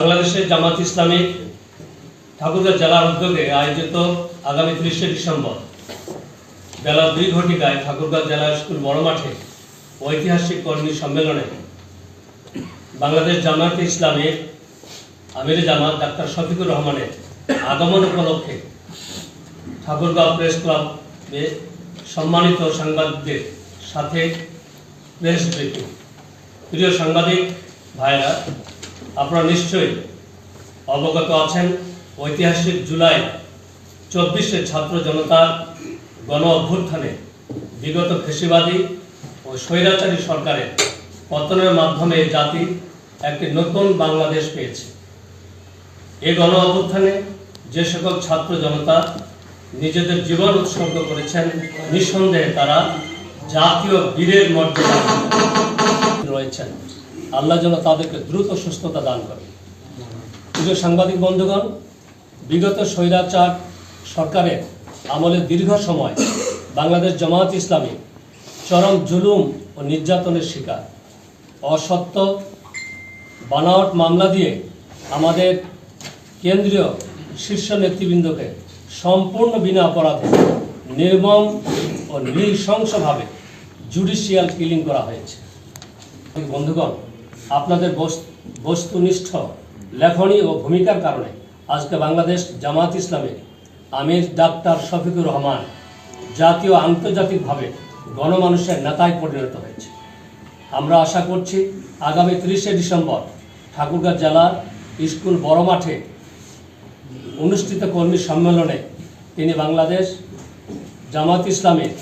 বাংলাদেশের জামাত ইসলামী ঠাকুরগাঁও জেলার উদ্যোগে আয়োজিত আগামী 30শে ডিসেম্বর বেলা 2 ঘটিকায় ঠাকুরগাঁও জেলা স্কুল বড় মাঠে ঐতিহাসিক কর্মী সম্মেলনে বাংলাদেশ জামাত ইসলামীর আমির জামাত ডাক্তার শফিকুর রহমানের আগমন উপলক্ষে ঠাকুরগাঁও প্রেস ক্লাবে সম্মানিত সাংবাদিকদের সাথে প্রেস ব্রিফিং। প্রিয় সাংবাদিক ভাইরা, আপনারা নিশ্চয়ই অবগত আছেন ঐতিহাসিক জুলাই 24-এ ছাত্র জনতার গণ অভ্যুত্থানে বিগত ফ্যাসিবাদী ও স্বৈরাচারী সরকারের পতনের মাধ্যমে জাতি একটি নতুন বাংলাদেশ পেয়েছে। এই গণ অভ্যুত্থানে যে সকল ছাত্র জনতা নিজেদের জীবন উৎসর্গ করেছেন, নিঃসন্দেহে তারা জাতীয় বীরের মর্যাদা রয়েছেন। আল্লাহ যেন তাদেরকে দ্রুত সুস্থতা দান করে। প্রিয় সাংবাদিক বন্ধুগণ, বিগত স্বৈরাচার সরকারের আমলে দীর্ঘ সময় বাংলাদেশ জামাত ইসলামী চরম জুলুম ও নির্যাতনের শিকার। অসত্য বানাওয়াট মামলা দিয়ে আমাদের কেন্দ্রীয় শীর্ষ নেতৃবৃন্দকে সম্পূর্ণ বিনা অপরাধে নির্মম ও নৃশংসভাবে জুডিশিয়াল কিলিং করা হয়েছে। বন্ধুগণ, আপনাদের বস্তুনিষ্ঠ লেখনী ও ভূমিকার কারণে আজকে বাংলাদেশ জামাত ইসলামের আমির ডাক্তার শফিকুর রহমান জাতীয় আন্তর্জাতিকভাবে গণমানুষের নেতায় পরিণত হয়েছে। আমরা আশা করছি আগামী 30শে ডিসেম্বর ঠাকুরগাঁও জেলার স্কুল বড় মাঠে অনুষ্ঠিত কর্মী সম্মেলনে তিনি বাংলাদেশ জামাত ইসলামের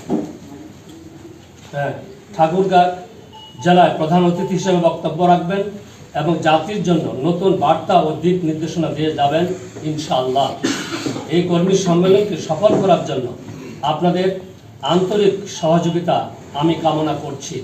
ঠাকুরগাঁও জেলায় প্রধান অতিথি হিসেবে বক্তব্য রাখবেন এবং জাতির জন্য নতুন বার্তা ও দিক নির্দেশনা দিয়ে যাবেন ইনশাআল্লাহ। এই কর্মী সম্মেলনকে সফল করার জন্য আপনাদের আন্তরিক সহযোগিতা আমি কামনা করছি।